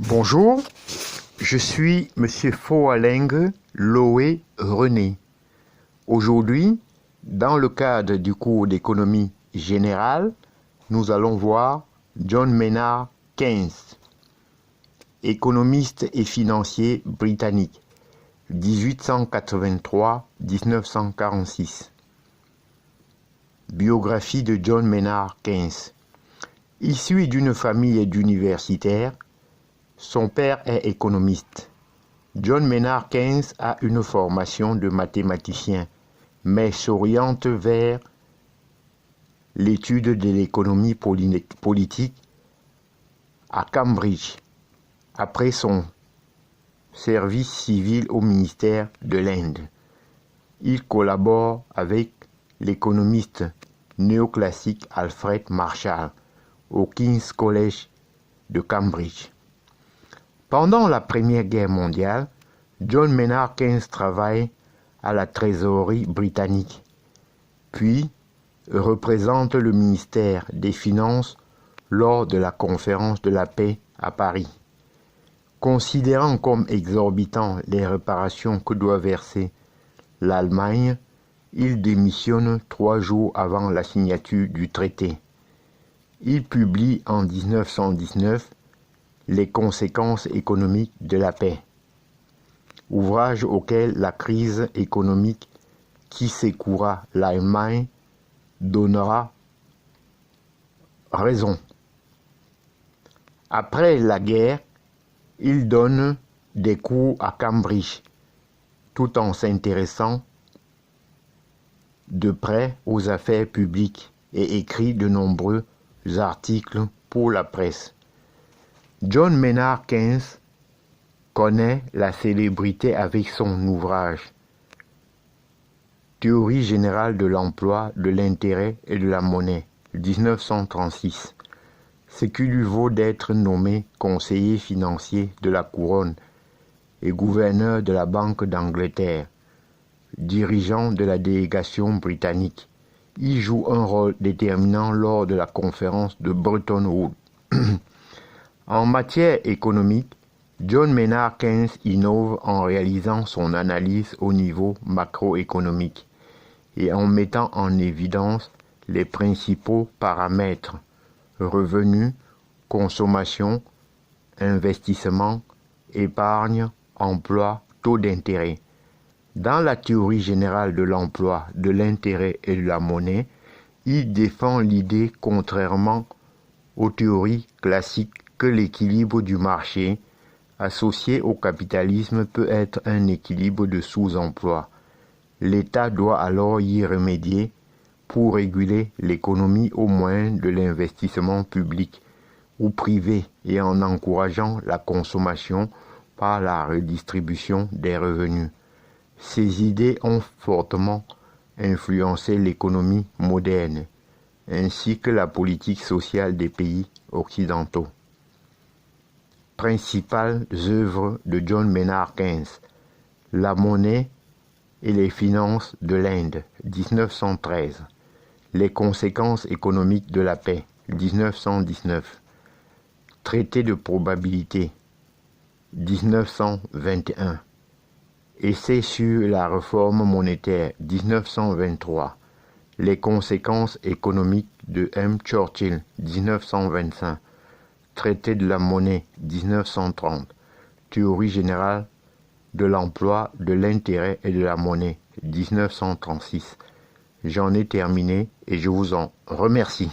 Bonjour, je suis Monsieur Foaleng Loé René. Aujourd'hui, dans le cadre du cours d'économie générale, nous allons voir John Maynard Keynes, économiste et financier britannique, 1883-1946. Biographie de John Maynard Keynes. Issu d'une famille d'universitaires, son père est économiste. John Maynard Keynes a une formation de mathématicien, mais s'oriente vers l'étude de l'économie politique à Cambridge, après son service civil au ministère de l'Inde. Il collabore avec l'économiste néoclassique Alfred Marshall au King's College de Cambridge. Pendant la Première Guerre mondiale, John Maynard Keynes travaille à la trésorerie britannique, puis représente le ministère des Finances lors de la conférence de la paix à Paris. Considérant comme exorbitant les réparations que doit verser l'Allemagne, il démissionne 3 jours avant la signature du traité. Il publie en 1919 Les conséquences économiques de la paix, ouvrage auquel la crise économique qui secoura l'Allemagne donnera raison. Après la guerre, il donne des cours à Cambridge, tout en s'intéressant de près aux affaires publiques et écrit de nombreux articles pour la presse. John Maynard Keynes connaît la célébrité avec son ouvrage Théorie générale de l'emploi, de l'intérêt et de la monnaie, 1936, ce qui lui vaut d'être nommé conseiller financier de la couronne et gouverneur de la Banque d'Angleterre, dirigeant de la délégation britannique. Il joue un rôle déterminant lors de la conférence de Bretton Woods. En matière économique, John Maynard Keynes innove en réalisant son analyse au niveau macroéconomique et en mettant en évidence les principaux paramètres revenus, consommation, investissement, épargne, emploi, taux d'intérêt. Dans la théorie générale de l'emploi, de l'intérêt et de la monnaie, il défend l'idée, contrairement aux théories classiques, que l'équilibre du marché associé au capitalisme peut être un équilibre de sous-emploi. L'État doit alors y remédier pour réguler l'économie au moyen de l'investissement public ou privé et en encourageant la consommation par la redistribution des revenus. Ces idées ont fortement influencé l'économie moderne, ainsi que la politique sociale des pays occidentaux. Principales œuvres de John Maynard Keynes: La monnaie et les finances de l'Inde, 1913. Les conséquences économiques de la paix, 1919. Traité de probabilité, 1921. Essai sur la réforme monétaire, 1923. Les conséquences économiques de M. Churchill, 1925. Traité de la monnaie, 1930. Théorie générale de l'emploi, de l'intérêt et de la monnaie, 1936. J'en ai terminé et je vous en remercie.